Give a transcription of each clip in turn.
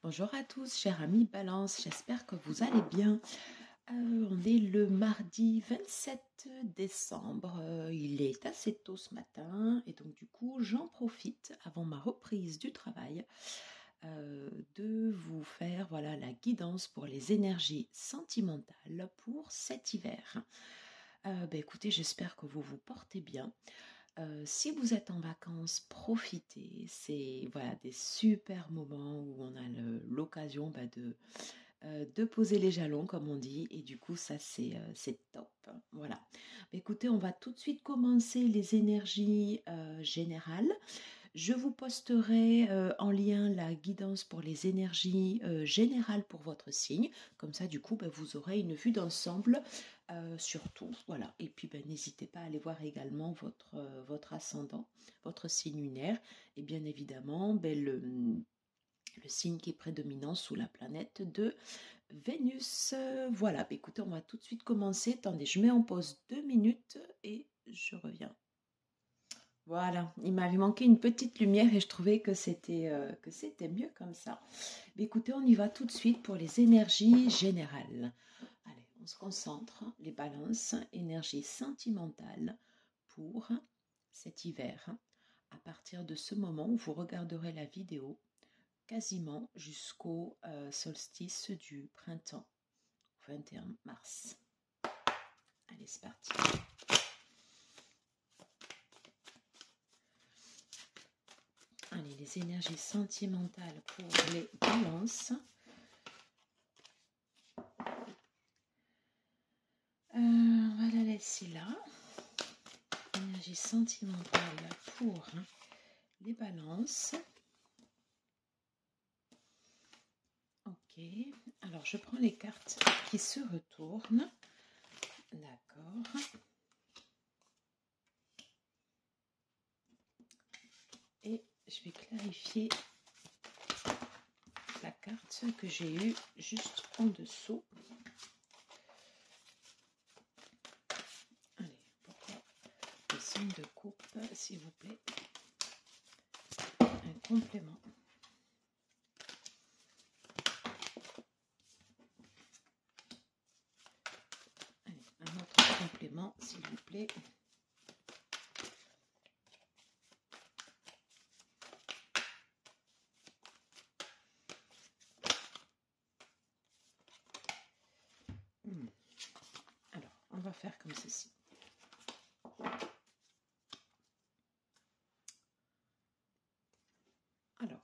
Bonjour à tous, chers amis Balance, j'espère que vous allez bien. On est le mardi 27 décembre, il est assez tôt ce matin et donc du coup j'en profite avant ma reprise du travail de vous faire la guidance pour les énergies sentimentales pour cet hiver. Écoutez, j'espère que vous vous portez bien. Si vous êtes en vacances, profitez. C'est des super moments où on a l'occasion de poser les jalons, comme on dit. Et du coup, ça, c'est top. Voilà. Écoutez, on va tout de suite commencer les énergies générales. Je vous posterai en lien la guidance pour les énergies générales pour votre signe. Comme ça, du coup, vous aurez une vue d'ensemble sur tout. Voilà. Et puis, n'hésitez pas à aller voir également votre ascendant, votre signe lunaire. Et bien évidemment, le signe qui est prédominant sous la planète de Vénus. Voilà. Écoutez, on va tout de suite commencer. Attendez, je mets en pause 2 minutes et je reviens. Voilà, il m'avait manqué une petite lumière et je trouvais que c'était mieux comme ça. Mais écoutez, on y va tout de suite pour les énergies générales. Allez, on se concentre. Les balances, énergie sentimentale pour cet hiver. À partir de ce moment où vous regarderez la vidéo, quasiment jusqu'au solstice du printemps, 21 mars. Allez, c'est parti. Allez, les énergies sentimentales pour les balances. On va la laisser là. Énergie sentimentale pour les balances. Ok. Alors, je prends les cartes qui se retournent. D'accord. Et je vais clarifier la carte que j'ai eue juste en dessous. Allez, pourquoi le signe de coupe, s'il vous plaît. Un complément. Allez, un autre complément, s'il vous plaît. Alors, on va faire comme ceci. Alors,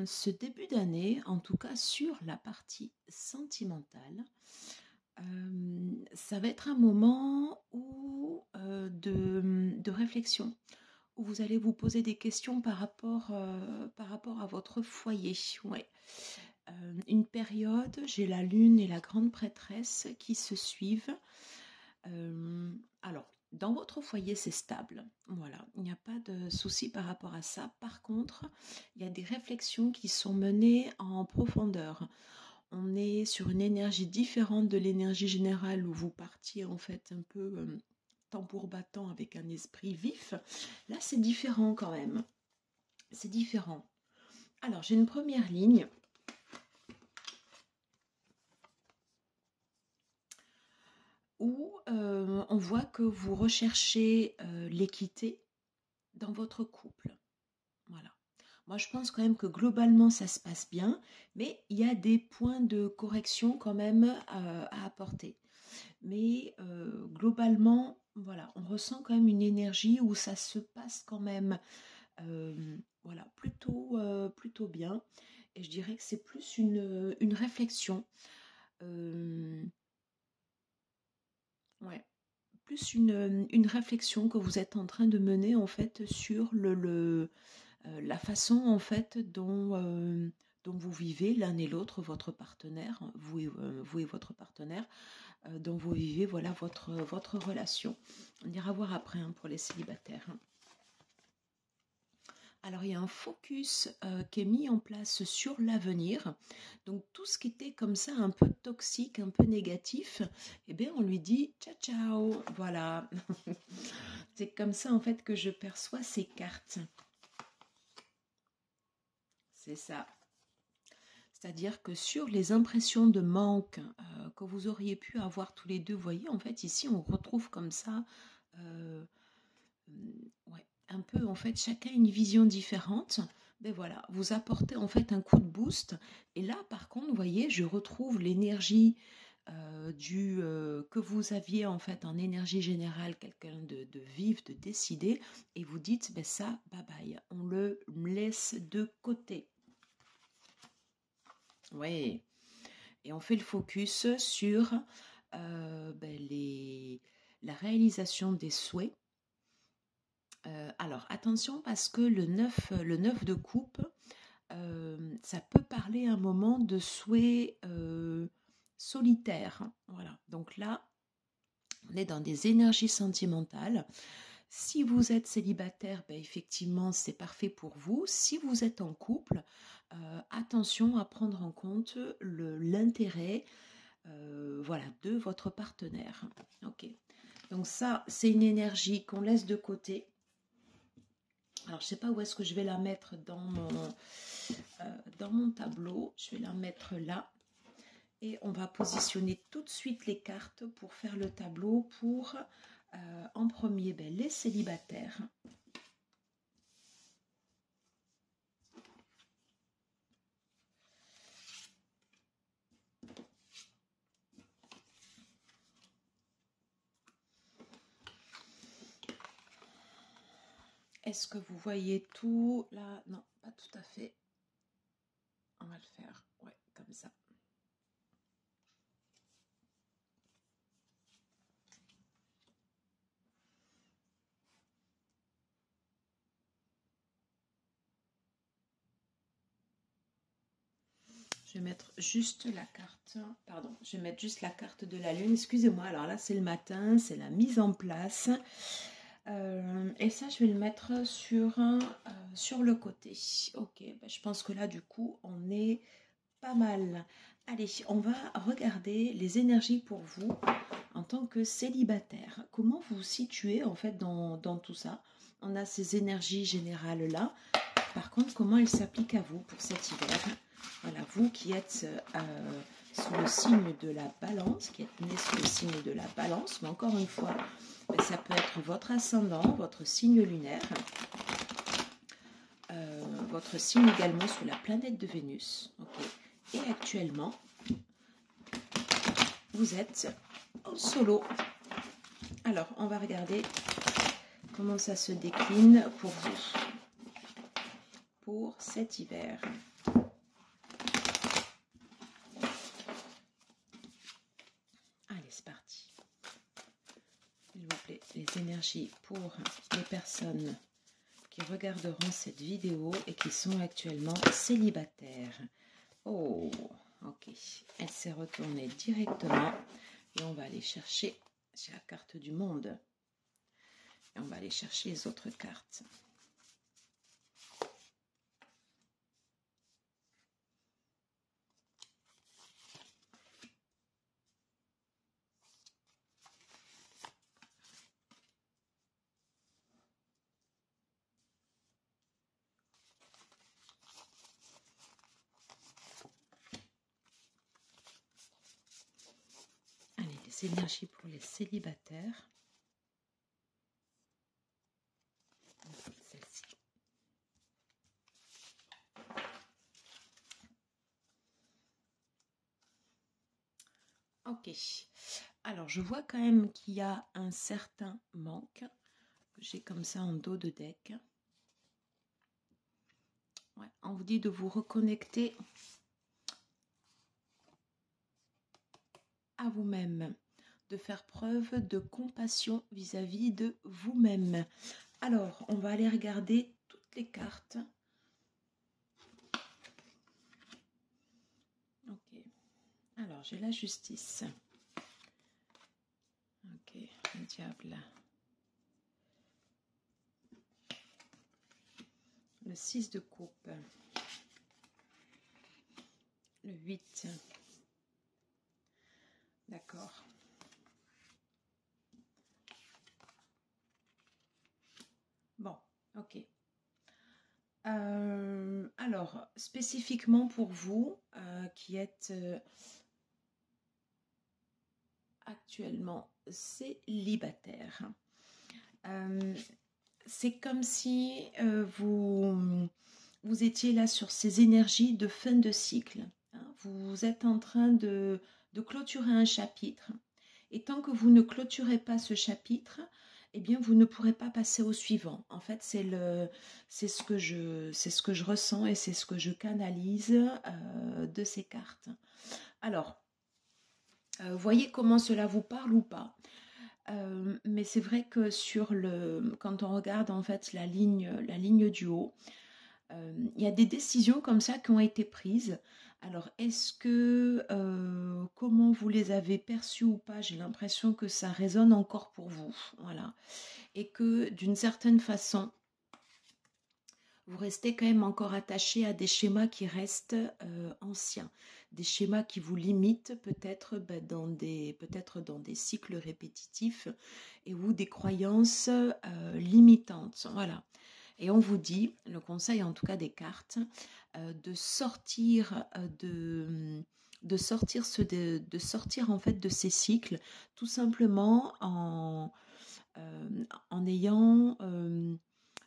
ce début d'année, en tout cas sur la partie sentimentale, ça va être un moment de réflexion, où vous allez vous poser des questions par rapport à votre foyer. Ouais. Une période, j'ai la lune et la grande prêtresse qui se suivent. Alors, dans votre foyer, c'est stable. Voilà, il n'y a pas de souci par rapport à ça. Par contre, il y a des réflexions qui sont menées en profondeur. On est sur une énergie différente de l'énergie générale où vous partiez en fait un peu tambour battant avec un esprit vif. Là, c'est différent quand même. C'est différent. Alors, j'ai une première ligne. Où on voit que vous recherchez l'équité dans votre couple. Voilà. Moi, je pense quand même que globalement, ça se passe bien, mais il y a des points de correction quand même à apporter. Mais globalement, voilà, on ressent quand même une énergie où ça se passe quand même plutôt bien. Et je dirais que c'est plus une réflexion. Ouais. Plus une réflexion que vous êtes en train de mener en fait sur la façon en fait dont vous vivez l'un et l'autre, votre partenaire, vous et votre partenaire, dont vous vivez votre relation. On ira voir après pour les célibataires. Alors, il y a un focus qui est mis en place sur l'avenir. Donc, tout ce qui était comme ça un peu toxique, un peu négatif, eh bien, on lui dit ciao, ciao. Voilà. C'est comme ça, en fait, que je perçois ces cartes. c'est ça. C'est-à-dire que sur les impressions de manque que vous auriez pu avoir tous les deux, vous voyez, en fait, ici, on retrouve comme ça, euh, ouais, un peu, en fait, chacun une vision différente. Ben voilà, vous apportez en fait un coup de boost. Et là, par contre, vous voyez, je retrouve l'énergie que vous aviez en fait en énergie générale, quelqu'un de vif, de décidé, et vous dites, ben ça, bye bye, on le laisse de côté. Oui, et on fait le focus sur la réalisation des souhaits. Alors attention parce que le 9 de coupe, ça peut parler à un moment de souhaits solitaires. Voilà, donc là, on est dans des énergies sentimentales. Si vous êtes célibataire, ben effectivement, c'est parfait pour vous. Si vous êtes en couple, attention à prendre en compte l'intérêt voilà, de votre partenaire. Ok. Donc ça, c'est une énergie qu'on laisse de côté. Alors, je ne sais pas où est-ce que je vais la mettre dans mon tableau. Je vais la mettre là. Et on va positionner tout de suite les cartes pour faire le tableau pour, en premier, ben, les célibataires. Est-ce que vous voyez tout là? Non, pas tout à fait. On va le faire, ouais, comme ça. Je vais mettre juste la carte, pardon, je vais mettre juste la carte de la lune, excusez-moi, alors là c'est le matin, c'est la mise en place. Et ça je vais le mettre sur le côté. Ok, ben, je pense que là du coup on est pas mal. Allez, on va regarder les énergies pour vous en tant que célibataire. Comment vous vous situez en fait dans tout ça? On a ces énergies générales là. Par contre, comment elles s'appliquent à vous pour cet hiver? Voilà, vous qui êtes sous le signe de la balance, qui êtes né sous le signe de la balance, mais encore une fois, ça peut être votre ascendant, votre signe lunaire, votre signe également sous la planète de Vénus. Okay. Et actuellement, vous êtes en solo. Alors, on va regarder comment ça se décline pour vous, pour cet hiver. Allez, c'est parti. S'il vous plaît, les énergies pour les personnes qui regarderont cette vidéo et qui sont actuellement célibataires. Oh, ok. Elle s'est retournée directement et on va aller chercher, c'est la carte du monde. Et on va aller chercher les autres cartes. Allez, les énergies pour les célibataires. Celle-ci. Ok. Alors, je vois quand même qu'il y a un certain manque que j'ai comme ça en dos de deck. Ouais, on vous dit de vous reconnecter à vous-même, de faire preuve de compassion vis-à-vis de vous-même. Alors, on va aller regarder toutes les cartes. Ok. Alors, j'ai la justice. Ok, le diable. Le 6 de coupe. Le 8. D'accord. Bon, ok. Alors, Alors, spécifiquement pour vous qui êtes actuellement célibataire, c'est comme si vous étiez là sur ces énergies de fin de cycle. Hein. Vous êtes en train de clôturer un chapitre. Et tant que vous ne clôturez pas ce chapitre, eh bien, vous ne pourrez pas passer au suivant. En fait, c'est ce que je ressens et c'est ce que je canalise de ces cartes. Alors, voyez comment cela vous parle ou pas. Mais c'est vrai que quand on regarde en fait la ligne du haut, il y a des décisions comme ça qui ont été prises. Alors, est-ce que, comment vous les avez perçues ou pas, j'ai l'impression que ça résonne encore pour vous. Voilà. Et que d'une certaine façon, vous restez quand même encore attaché à des schémas qui restent anciens, des schémas qui vous limitent peut-être peut-être dans des cycles répétitifs et ou des croyances limitantes. Voilà. Et on vous dit, le conseil en tout cas des cartes, de sortir de sortir en fait de ces cycles, tout simplement en ayant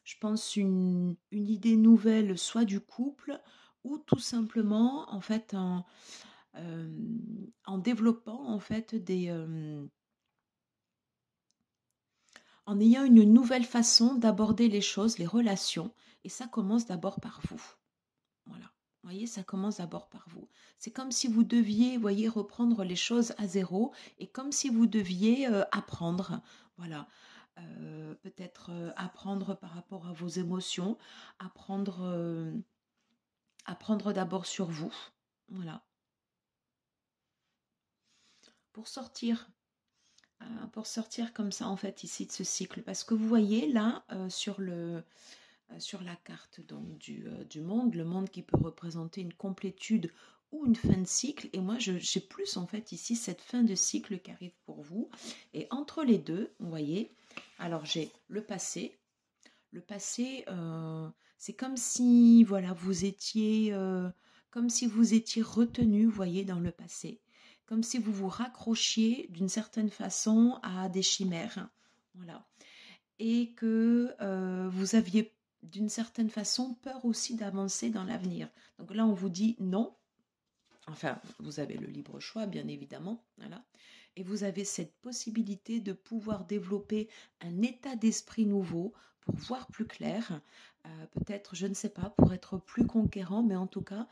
je pense une idée nouvelle, soit du couple, ou tout simplement en fait en développant en fait en ayant une nouvelle façon d'aborder les choses, les relations, et ça commence d'abord par vous. Voilà. Vous voyez, ça commence d'abord par vous. C'est comme si vous deviez, voyez, reprendre les choses à zéro et comme si vous deviez apprendre. Voilà. Peut-être apprendre par rapport à vos émotions, apprendre d'abord sur vous. Voilà. Pour sortir comme ça en fait ici de ce cycle, parce que vous voyez là sur la carte donc du monde, le monde qui peut représenter une complétude ou une fin de cycle, et moi j'ai plus en fait ici cette fin de cycle qui arrive pour vous, et entre les deux, vous voyez, alors j'ai le passé, c'est comme si voilà comme si vous étiez retenu, vous voyez, dans le passé, comme si vous vous raccrochiez d'une certaine façon à des chimères, voilà, et que vous aviez d'une certaine façon peur aussi d'avancer dans l'avenir. Donc là, on vous dit non. Enfin, vous avez le libre choix, bien évidemment, voilà. Et vous avez cette possibilité de pouvoir développer un état d'esprit nouveau pour voir plus clair, peut-être, je ne sais pas, pour être plus conquérant, mais en tout cas,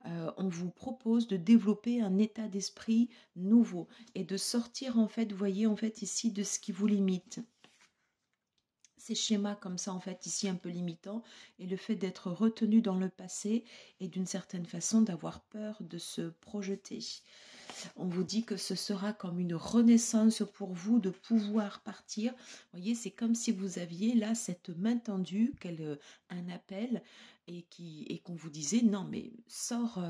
on vous propose de développer un état d'esprit nouveau et de sortir, en fait, vous voyez, en fait, ici, de ce qui vous limite. Ces schémas comme ça en fait ici un peu limitants et le fait d'être retenu dans le passé et d'une certaine façon d'avoir peur de se projeter. On vous dit que ce sera comme une renaissance pour vous de pouvoir partir. Vous voyez, c'est comme si vous aviez là cette main tendue, un appel et qu'on vous disait non mais sors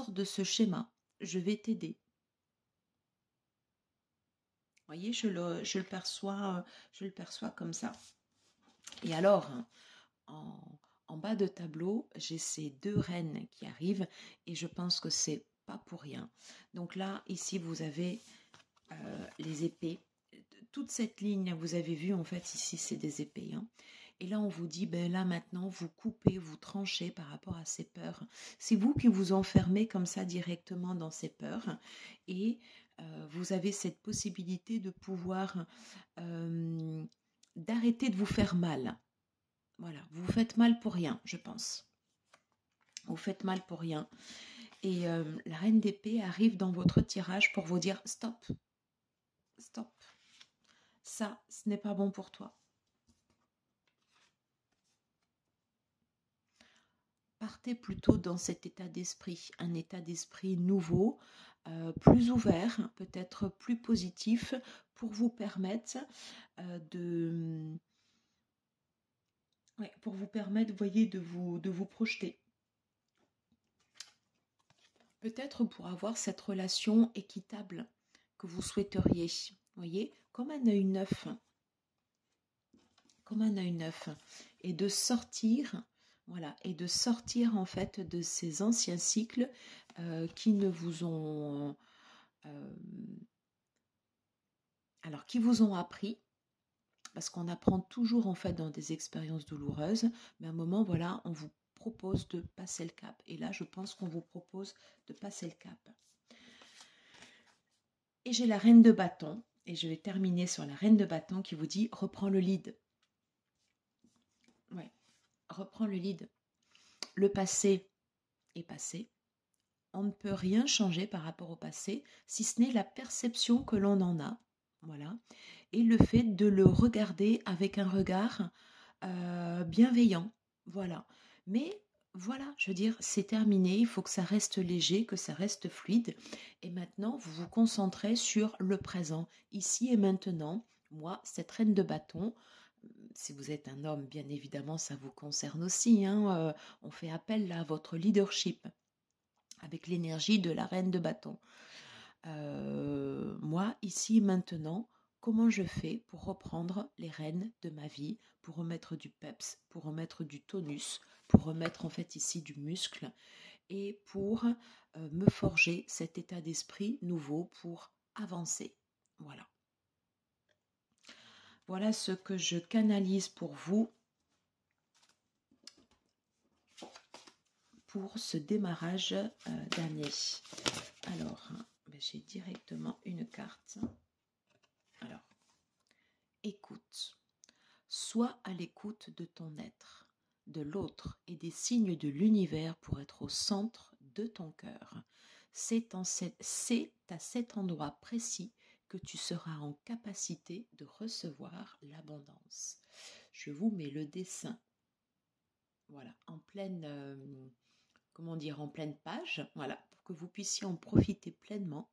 de ce schéma, je vais t'aider. Vous voyez, je le perçois comme ça. Et alors, en bas de tableau, j'ai ces deux reines qui arrivent et je pense que c'est pas pour rien. Donc là, ici, vous avez les épées. Toute cette ligne, vous avez vu, en fait, ici, c'est des épées. Hein. Et là, on vous dit, ben là, maintenant, vous coupez, vous tranchez par rapport à ces peurs. C'est vous qui vous enfermez comme ça directement dans ces peurs. Et vous avez cette possibilité de pouvoir d'arrêter de vous faire mal. Voilà, vous faites mal pour rien, je pense. Vous faites mal pour rien. Et la reine d'épée arrive dans votre tirage pour vous dire stop, stop. Ça, ce n'est pas bon pour toi. Partez plutôt dans cet état d'esprit, un état d'esprit nouveau, plus ouvert, peut-être plus positif, pour vous permettre vous voyez, de vous projeter. Peut-être pour avoir cette relation équitable que vous souhaiteriez, voyez, comme un œil neuf, et de sortir Voilà, et de sortir en fait de ces anciens cycles qui ne vous ont qui vous ont appris, parce qu'on apprend toujours en fait dans des expériences douloureuses, mais à un moment voilà, on vous propose de passer le cap. Et là, je pense qu'on vous propose de passer le cap. Et j'ai la reine de bâton, et je vais terminer sur la reine de bâton qui vous dit reprends le lead. Ouais, reprends le lead. Le passé est passé. On ne peut rien changer par rapport au passé, si ce n'est la perception que l'on en a. Voilà. Et le fait de le regarder avec un regard bienveillant. Voilà. Mais voilà, je veux dire, c'est terminé. Il faut que ça reste léger, que ça reste fluide. Et maintenant, vous vous concentrez sur le présent, ici et maintenant. Moi, cette reine de bâton, si vous êtes un homme, bien évidemment, ça vous concerne aussi. Hein, on fait appel là, à votre leadership avec l'énergie de la reine de bâton. Moi, ici et maintenant, comment je fais pour reprendre les rênes de ma vie, pour remettre du peps, pour remettre du tonus, pour remettre en fait ici du muscle et pour me forger cet état d'esprit nouveau pour avancer. Voilà. Voilà ce que je canalise pour vous pour ce démarrage d'année. Alors, j'ai directement une carte. Alors, écoute. Sois à l'écoute de ton être, de l'autre et des signes de l'univers pour être au centre de ton cœur. C'est à cet endroit précis que tu seras en capacité de recevoir l'abondance. Je vous mets le dessin, voilà, en pleine, en pleine page, voilà, pour que vous puissiez en profiter pleinement.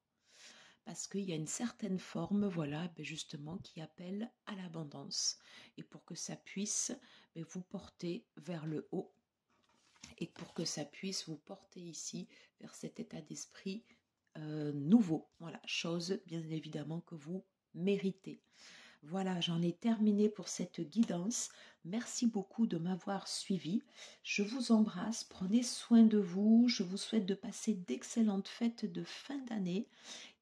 Parce qu'il y a une certaine forme, voilà, justement, qui appelle à l'abondance. Et pour que ça puisse vous porter vers le haut, et pour que ça puisse vous porter ici vers cet état d'esprit nouveau. Voilà, chose bien évidemment que vous méritez. Voilà, j'en ai terminé pour cette guidance. Merci beaucoup de m'avoir suivi. Je vous embrasse, prenez soin de vous. Je vous souhaite de passer d'excellentes fêtes de fin d'année.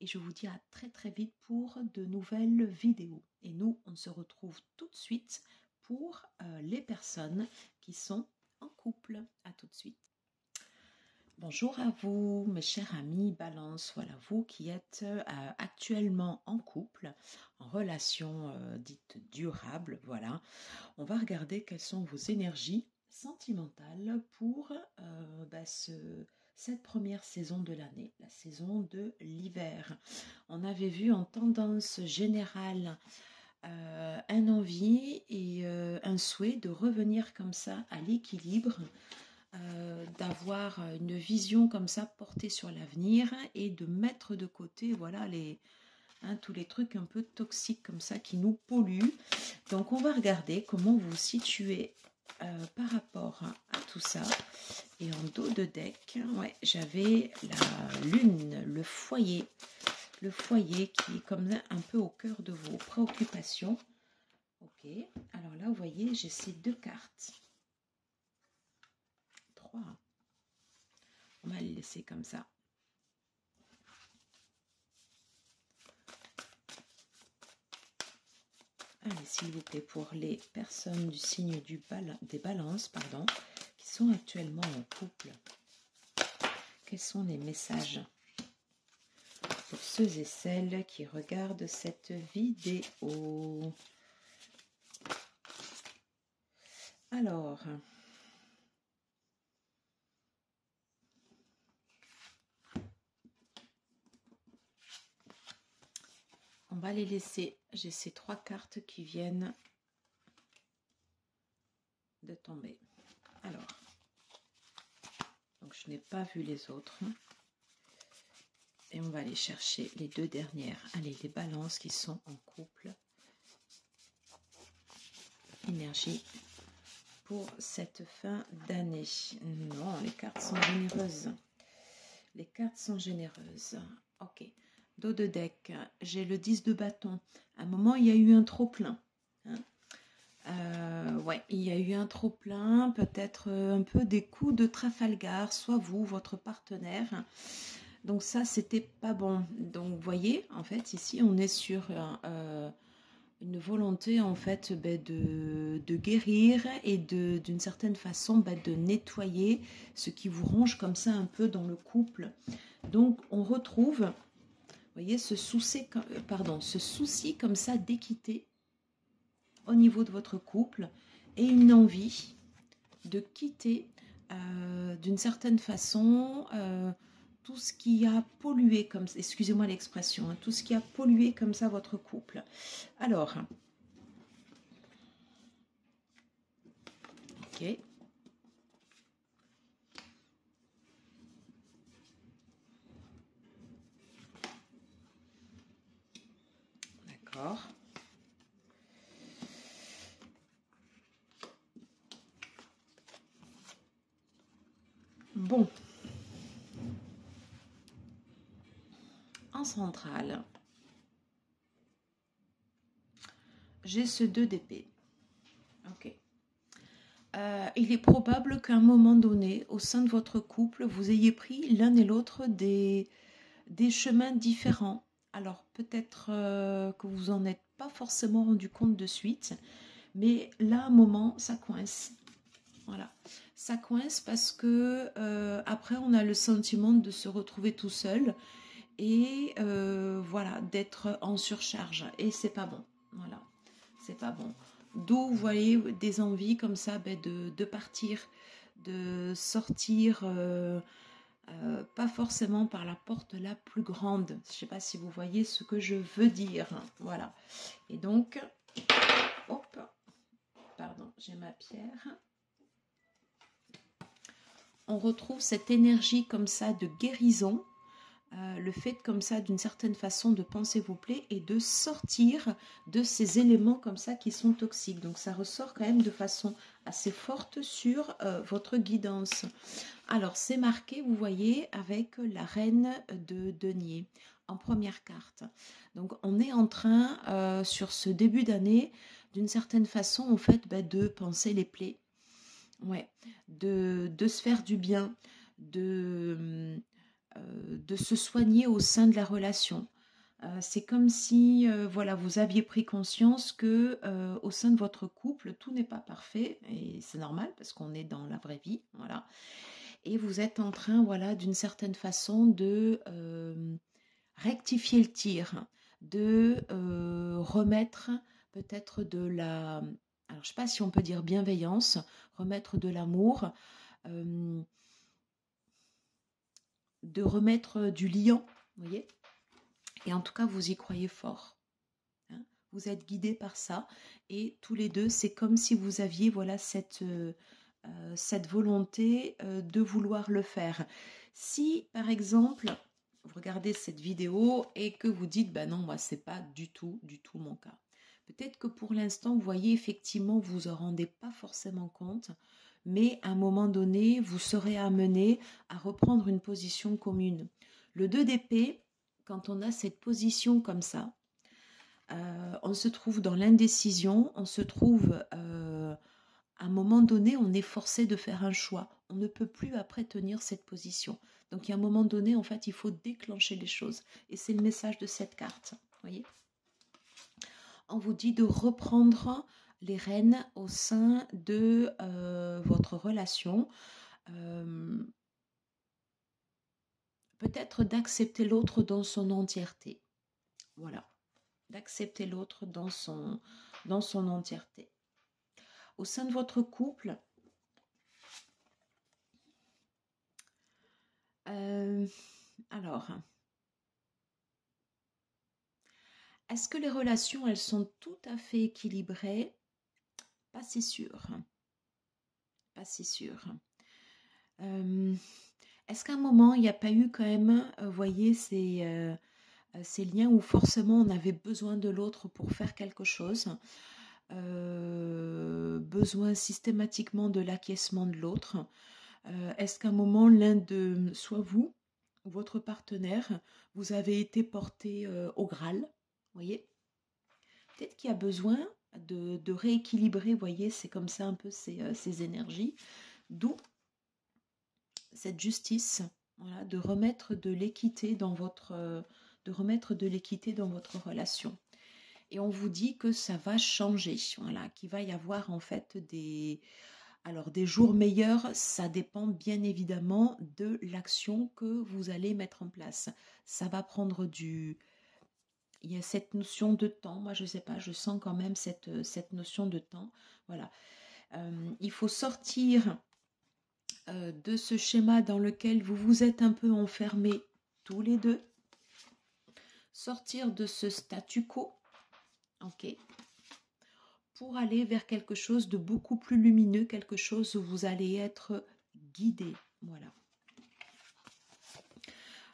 Et je vous dis à très très vite pour de nouvelles vidéos. Et nous, on se retrouve tout de suite pour les personnes qui sont en couple. À tout de suite. Bonjour à vous, mes chers amis Balance. Voilà, vous qui êtes actuellement en couple, en relation dite durable. Voilà, on va regarder quelles sont vos énergies sentimentales pour cette première saison de l'année, la saison de l'hiver. On avait vu en tendance générale un envie et un souhait de revenir comme ça à l'équilibre, d'avoir une vision comme ça portée sur l'avenir et de mettre de côté voilà tous les trucs un peu toxiques comme ça qui nous polluent. Donc on va regarder comment vous vous situez par rapport à tout ça. Et en dos de deck, ouais, j'avais la lune, le foyer qui est comme un peu au cœur de vos préoccupations. Ok, alors là vous voyez j'ai ces deux cartes. 3. On va les laisser comme ça. Allez, s'il vous plaît, pour les personnes du signe des balances, qui sont actuellement en couple, quels sont les messages pour ceux et celles qui regardent cette vidéo? Alors, on va les laisser. J'ai ces 3 cartes qui viennent de tomber. Alors, donc je n'ai pas vu les autres. Et on va aller chercher les 2 dernières. Allez, les balances qui sont en couple. Énergie pour cette fin d'année. Non, les cartes sont généreuses. Les cartes sont généreuses. Ok. Dos de deck, j'ai le 10 de bâton. À un moment, il y a eu un trop-plein. Hein. Ouais, il y a eu un trop-plein, peut-être un peu des coups de Trafalgar, soit vous, votre partenaire. Donc ça, c'était pas bon. Donc vous voyez, en fait, ici, on est sur une volonté, en fait, de guérir et d'une certaine façon, de nettoyer ce qui vous ronge comme ça un peu dans le couple. Donc on retrouve, vous voyez, ce souci comme ça d'équité au niveau de votre couple et une envie de quitter d'une certaine façon tout ce qui a pollué comme ça, excusez-moi l'expression, hein, tout ce qui a pollué comme ça votre couple. Alors, ok, d'accord. Bon, en centrale, j'ai ce 2 d'épée. Ok. Il est probable qu'à un moment donné, au sein de votre couple, vous ayez pris l'un et l'autre des chemins différents. Alors peut-être que vous en êtes pas forcément rendu compte de suite, mais là, à un moment, ça coince. Voilà. Ça coince parce que après, on a le sentiment de se retrouver tout seul et voilà, d'être en surcharge. Et c'est pas bon. Voilà, c'est pas bon. D'où, vous voyez, des envies comme ça de partir, de sortir, pas forcément par la porte la plus grande. Je ne sais pas si vous voyez ce que je veux dire. Voilà. Et donc, hop, pardon, j'ai ma pierre. On retrouve cette énergie comme ça de guérison, le fait comme ça d'une certaine façon de penser vos plaies et de sortir de ces éléments comme ça qui sont toxiques. Donc ça ressort quand même de façon assez forte sur votre guidance. Alors c'est marqué, vous voyez, avec la reine de denier en première carte. Donc on est en train, sur ce début d'année, d'une certaine façon, en fait, de penser les plaies. Ouais, de se faire du bien, de se soigner au sein de la relation. C'est comme si voilà, vous aviez pris conscience que au sein de votre couple, tout n'est pas parfait et c'est normal parce qu'on est dans la vraie vie, voilà. Et vous êtes en train, voilà, d'une certaine façon de rectifier le tir, de remettre peut-être de la, alors je sais pas si on peut dire bienveillance, remettre de l'amour, euh, de remettre du liant, vous voyez. Et en tout cas, vous y croyez fort. Hein, vous êtes guidés par ça. Et tous les deux, c'est comme si vous aviez voilà, cette volonté de vouloir le faire. Si, par exemple, vous regardez cette vidéo et que vous dites, ben non, moi, c'est pas du tout mon cas. Peut-être que pour l'instant, vous voyez, effectivement, vous vous en rendez pas forcément compte, mais à un moment donné, vous serez amené à reprendre une position commune. Le 2 d'épée, quand on a cette position comme ça, on se trouve dans l'indécision, on se trouve à un moment donné, on est forcé de faire un choix. On ne peut plus après tenir cette position. Donc, il y a un moment donné, en fait, il faut déclencher les choses. Et c'est le message de cette carte. Voyez, on vous dit de reprendre les rênes au sein de votre relation. Peut-être d'accepter l'autre dans son entièreté. Voilà. D'accepter l'autre dans son entièreté. Au sein de votre couple, alors, est-ce que les relations, elles sont tout à fait équilibrées? Pas si sûr. Pas si sûr. Est-ce qu'à un moment, il n'y a pas eu quand même, vous voyez, ces liens où forcément on avait besoin de l'autre pour faire quelque chose, besoin systématiquement de l'acquiescement de l'autre? Est-ce qu'à un moment, l'un de, soit vous ou votre partenaire, vous avez été porté au Graal, vous voyez? Peut-être qu'il y a besoin de rééquilibrer, vous voyez, c'est comme ça un peu ces énergies. D'où cette justice, voilà, de remettre de l'équité dans votre relation. Et on vous dit que ça va changer, voilà, qu'il va y avoir en fait des jours meilleurs. Ça dépend bien évidemment de l'action que vous allez mettre en place. Ça va prendre il y a cette notion de temps, moi je sais pas, je sens quand même cette notion de temps, voilà. Il faut sortir de ce schéma dans lequel vous vous êtes un peu enfermés tous les deux, sortir de ce statu quo, ok, pour aller vers quelque chose de beaucoup plus lumineux, quelque chose où vous allez être guidé, voilà.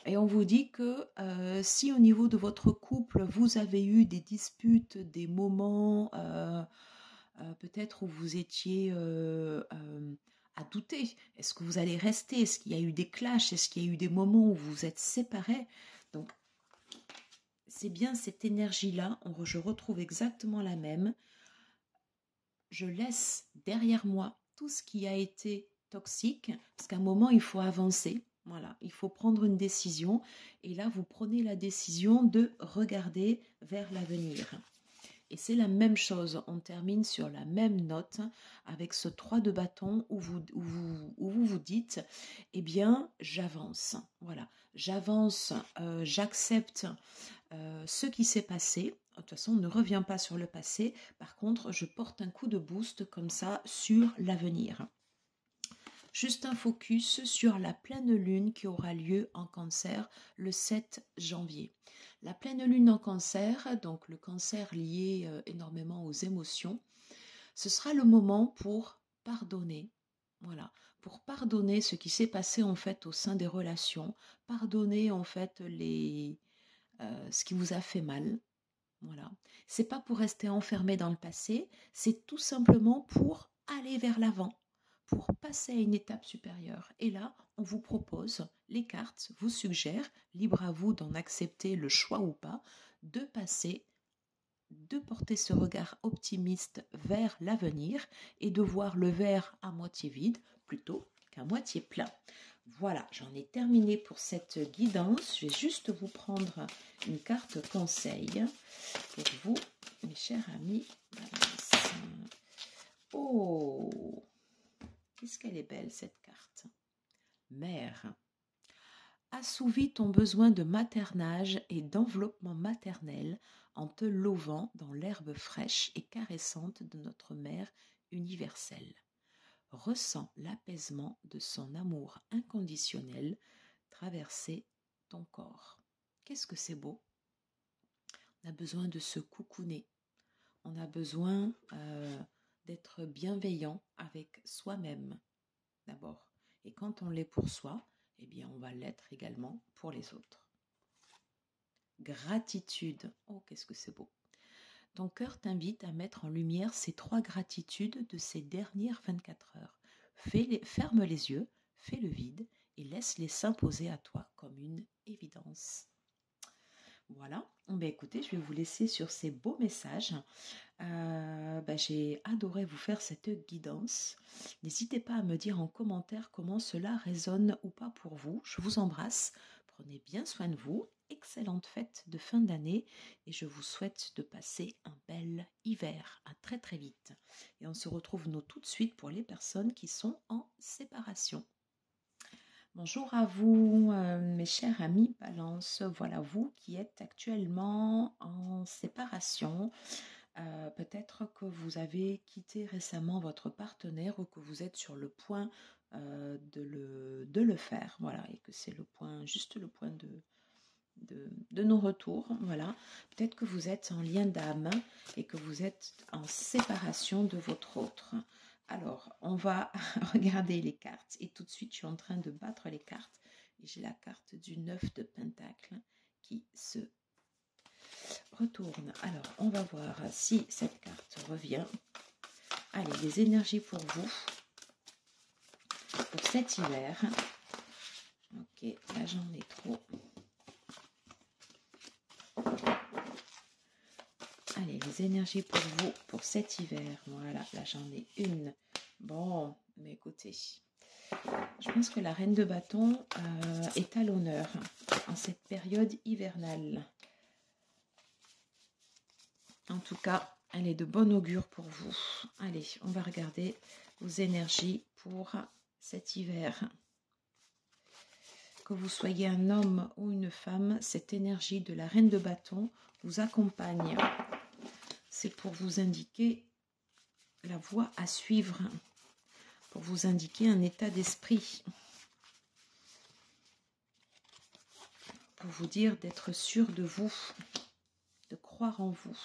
Et on vous dit que si au niveau de votre couple, vous avez eu des disputes, des moments peut-être où vous étiez à douter, est-ce que vous allez rester, est-ce qu'il y a eu des clashs, est-ce qu'il y a eu des moments où vous vous êtes séparés, donc c'est bien cette énergie-là, je retrouve exactement la même. Je laisse derrière moi tout ce qui a été toxique, parce qu'à un moment, il faut avancer. Voilà, il faut prendre une décision. Et là, vous prenez la décision de regarder vers l'avenir. Et c'est la même chose, on termine sur la même note avec ce 3 de bâton où vous dites, eh bien, j'avance. Voilà, j'avance, j'accepte ce qui s'est passé. De toute façon, on ne revient pas sur le passé. Par contre, je porte un coup de boost comme ça sur l'avenir. Juste un focus sur la pleine lune qui aura lieu en Cancer le 7 janvier. La pleine lune en Cancer, donc le Cancer lié énormément aux émotions, ce sera le moment pour pardonner. Voilà, pour pardonner ce qui s'est passé en fait au sein des relations, pardonner en fait ce qui vous a fait mal. Voilà, c'est pas pour rester enfermé dans le passé, c'est tout simplement pour aller vers l'avant, pour passer à une étape supérieure. Et là, on vous propose, les cartes vous suggèrent, libre à vous d'en accepter le choix ou pas, de passer, de porter ce regard optimiste vers l'avenir et de voir le verre à moitié vide plutôt qu'à moitié plein. Voilà, j'en ai terminé pour cette guidance. Je vais juste vous prendre une carte conseil pour vous, mes chers amis. Oh, qu'est-ce qu'elle est belle cette carte. Mère, assouvis ton besoin de maternage et d'enveloppement maternel en te lovant dans l'herbe fraîche et caressante de notre mère universelle. Ressens l'apaisement de son amour inconditionnel traverser ton corps. Qu'est-ce que c'est beau! On a besoin de se coucouner. On a besoin d'être bienveillant avec soi-même d'abord. Et quand on l'est pour soi, eh bien on va l'être également pour les autres. Gratitude. Oh, qu'est-ce que c'est beau! Ton cœur t'invite à mettre en lumière ces 3 gratitudes de ces dernières 24 heures. Ferme les yeux, fais le vide et laisse-les s'imposer à toi comme une évidence. Voilà, écoutez, je vais vous laisser sur ces beaux messages. J'ai adoré vous faire cette guidance. N'hésitez pas à me dire en commentaire comment cela résonne ou pas pour vous. Je vous embrasse, prenez bien soin de vous. Excellente fête de fin d'année et je vous souhaite de passer un bel hiver. À très très vite. Et on se retrouve nous tout de suite pour les personnes qui sont en séparation. Bonjour à vous, mes chers amis Balance. Voilà, vous qui êtes actuellement en séparation. Peut-être que vous avez quitté récemment votre partenaire ou que vous êtes sur le point de le faire. Voilà, et que c'est juste le point de non-retour. Voilà, peut-être que vous êtes en lien d'âme et que vous êtes en séparation de votre autre. Alors, on va regarder les cartes et tout de suite, je suis en train de battre les cartes et j'ai la carte du 9 de Pentacle qui se retourne. Alors, on va voir si cette carte revient. Allez, les énergies pour vous, pour cet hiver. Ok, là j'en ai trop. Allez, les les énergies pour vous, pour cet hiver. Voilà, là j'en ai une. Bon, mais écoutez, je pense que la reine de bâton est à l'honneur en cette période hivernale. En tout cas, elle est de bon augure pour vous. Allez, on va regarder vos énergies pour cet hiver. Que vous soyez un homme ou une femme, cette énergie de la reine de bâton vous accompagne. C'est pour vous indiquer la voie à suivre, pour vous indiquer un état d'esprit, pour vous dire d'être sûr de vous, de croire en vous.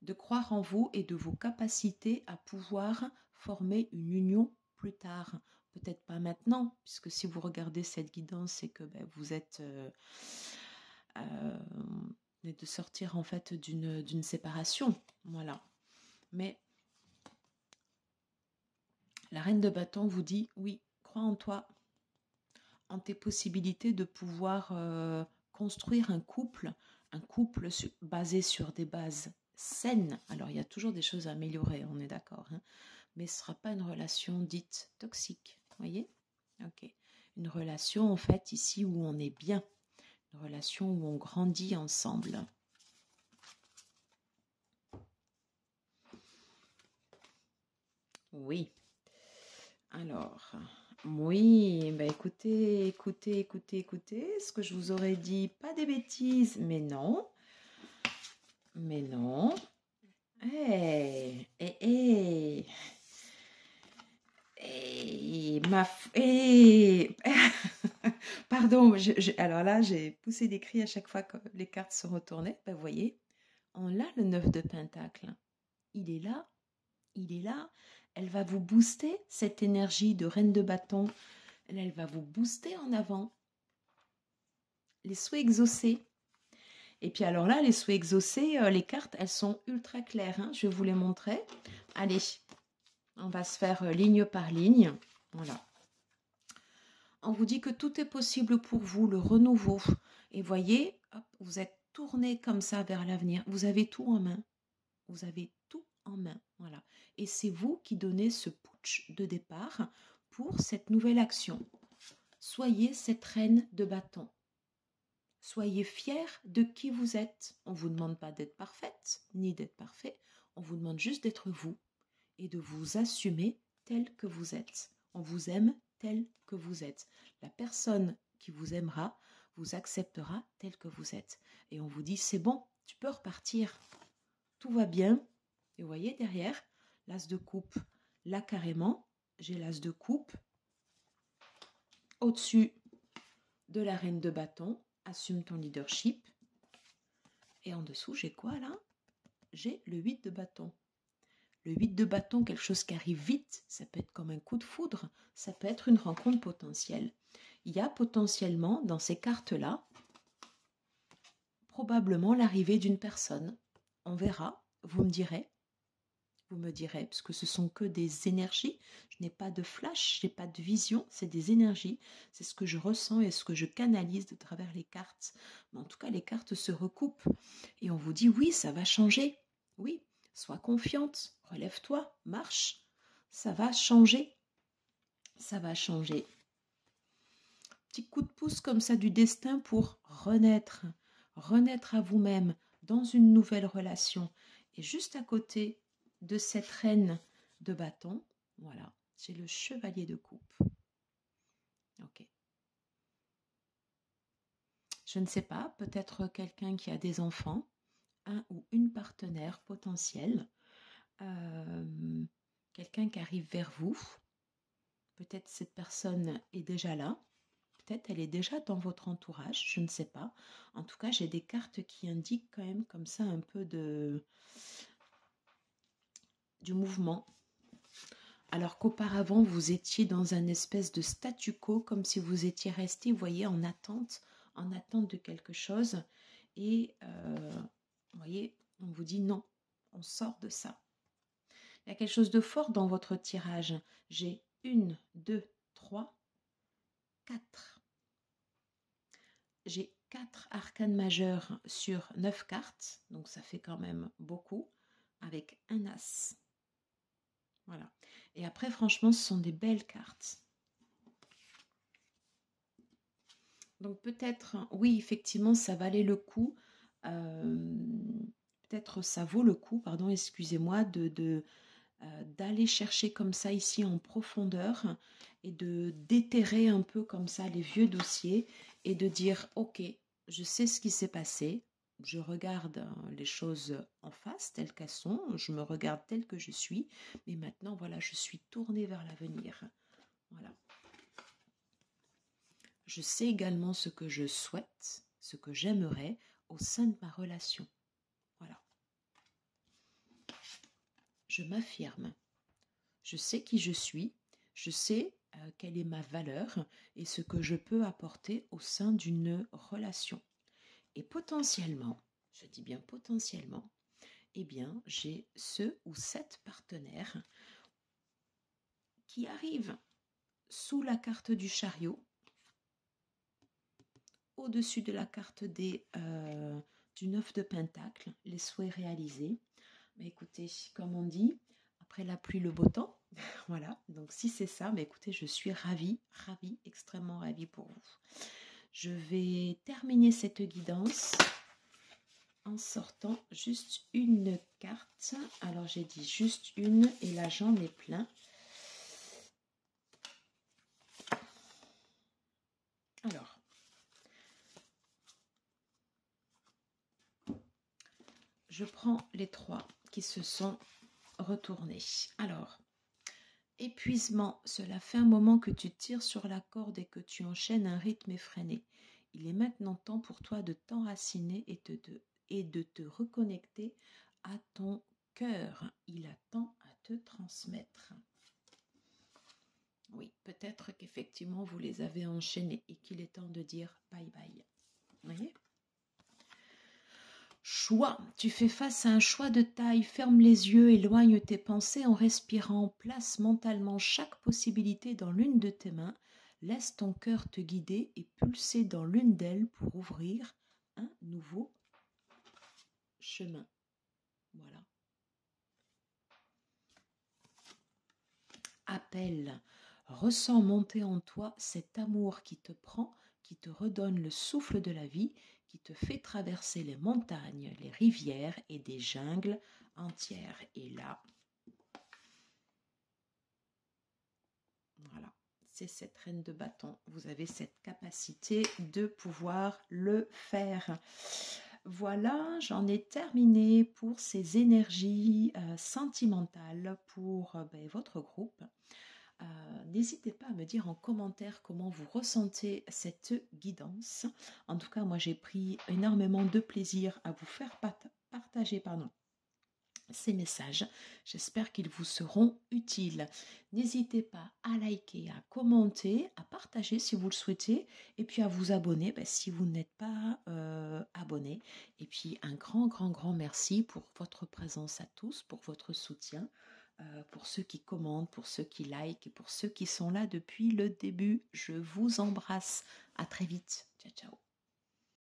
De croire en vous et de vos capacités à pouvoir former une union plus tard. Peut-être pas maintenant, puisque si vous regardez cette guidance, c'est que vous êtes de sortir en fait d'une séparation. Voilà. Mais la reine de bâton vous dit, oui, crois en toi, en tes possibilités de pouvoir construire un couple basé sur des bases saines. Alors, il y a toujours des choses à améliorer, on est d'accord, hein, mais ce ne sera pas une relation dite toxique, voyez? Ok. Une relation, en fait, ici où on est bien. Une relation où on grandit ensemble. Oui. Alors, oui, écoutez, ce que je vous aurais dit, pas des bêtises, mais non. Mais non. Pardon, alors là, j'ai poussé des cris à chaque fois que les cartes se retournaient. Vous voyez, on a le 9 de Pentacle. Il est là, il est là. Elle va vous booster, cette énergie de reine de bâton. Elle va vous booster en avant. Les souhaits exaucés. Et puis alors là, les souhaits exaucés, les cartes, elles sont ultra claires, hein. Je vais vous les montrer. Allez, on va se faire ligne par ligne. Voilà. On vous dit que tout est possible pour vous, le renouveau. Et voyez, hop, vous êtes tourné comme ça vers l'avenir. Vous avez tout en main. Vous avez tout en main. Voilà. Et c'est vous qui donnez ce putsch de départ pour cette nouvelle action. Soyez cette reine de bâton. Soyez fiers de qui vous êtes. On ne vous demande pas d'être parfaite, ni d'être parfait. On vous demande juste d'être vous et de vous assumer tel que vous êtes. On vous aime tel que vous êtes. La personne qui vous aimera vous acceptera tel que vous êtes. Et on vous dit, c'est bon, tu peux repartir. Tout va bien. Et vous voyez derrière, l'as de coupe. Là, carrément, j'ai l'as de coupe. Au-dessus de la reine de bâton, assume ton leadership. Et en dessous, j'ai quoi là? J'ai le 8 de bâton. Le 8 de bâton, quelque chose qui arrive vite, ça peut être comme un coup de foudre, ça peut être une rencontre potentielle. Il y a potentiellement dans ces cartes-là, probablement l'arrivée d'une personne. On verra, vous me direz, parce que ce sont que des énergies. Je n'ai pas de flash, je n'ai pas de vision, c'est des énergies. C'est ce que je ressens et ce que je canalise de travers les cartes. Mais en tout cas, les cartes se recoupent. Et on vous dit, oui, ça va changer. Oui, sois confiante, relève-toi, marche. Ça va changer. Ça va changer. Petit coup de pouce comme ça du destin pour renaître. Renaître à vous-même dans une nouvelle relation. Et juste à côté de cette reine de bâton, voilà, j'ai le chevalier de coupe. Ok. Je ne sais pas, peut-être quelqu'un qui a des enfants, un ou une partenaire potentielle, quelqu'un qui arrive vers vous. Peut-être cette personne est déjà là. Peut-être elle est déjà dans votre entourage, je ne sais pas. En tout cas, j'ai des cartes qui indiquent quand même comme ça un peu du mouvement. Alors qu'auparavant, vous étiez dans un espèce de statu quo, comme si vous étiez resté, vous voyez, en attente de quelque chose. Et, vous voyez, on vous dit non, on sort de ça. Il y a quelque chose de fort dans votre tirage. J'ai 1, 2, 3, 4. j'ai 4 arcanes majeures sur 9 cartes, donc ça fait quand même beaucoup, avec un as. Voilà. Et après, franchement, ce sont des belles cartes. Donc peut-être, oui, effectivement, ça valait le coup. Peut-être ça vaut le coup, pardon, excusez-moi, d'aller chercher comme ça ici en profondeur et de déterrer un peu comme ça les vieux dossiers et de dire, ok, je sais ce qui s'est passé. Je regarde les choses en face telles qu'elles sont, je me regarde telle que je suis, mais maintenant, voilà, je suis tournée vers l'avenir. Voilà. Je sais également ce que je souhaite, ce que j'aimerais au sein de ma relation. Voilà. Je m'affirme. Je sais qui je suis. Je sais quelle est ma valeur et ce que je peux apporter au sein d'une relation. Et potentiellement, je dis bien potentiellement, eh bien, j'ai ce ou cette partenaire qui arrive sous la carte du chariot, au-dessus de la carte du 9 de Pentacle, les souhaits réalisés. Mais écoutez, comme on dit, après la pluie, le beau temps. Voilà, donc si c'est ça, mais écoutez, je suis ravie, extrêmement ravie pour vous. Je vais terminer cette guidance en sortant juste une carte. Alors j'ai dit juste une et là j'en ai plein. Alors, je prends les 3 qui se sont retournés. Alors, épuisement, cela fait un moment que tu tires sur la corde et que tu enchaînes un rythme effréné. Il est maintenant temps pour toi de t'enraciner et de te reconnecter à ton cœur. Il attend à te transmettre. Oui, peut-être qu'effectivement vous les avez enchaînés et qu'il est temps de dire bye bye. Vous voyez ? Choix. Tu fais face à un choix de taille. Ferme les yeux, éloigne tes pensées en respirant. Place mentalement chaque possibilité dans l'une de tes mains. Laisse ton cœur te guider et pulser dans l'une d'elles pour ouvrir un nouveau chemin. Voilà. Appel. Ressens monter en toi cet amour qui te prend, qui te redonne le souffle de la vie, qui te fait traverser les montagnes, les rivières et des jungles entières. Et là, voilà, c'est cette reine de bâton. Vous avez cette capacité de pouvoir le faire. Voilà, j'en ai terminé pour ces énergies sentimentales pour votre groupe. N'hésitez pas à me dire en commentaire comment vous ressentez cette guidance. En tout cas, moi j'ai pris énormément de plaisir à vous faire partager ces messages. J'espère qu'ils vous seront utiles. N'hésitez pas à liker, à commenter, à partager si vous le souhaitez et puis à vous abonner si vous n'êtes pas abonné. Et puis un grand merci pour votre présence à tous, pour votre soutien. Pour ceux qui commentent, pour ceux qui likent et pour ceux qui sont là depuis le début. Je vous embrasse. À très vite. Ciao, ciao.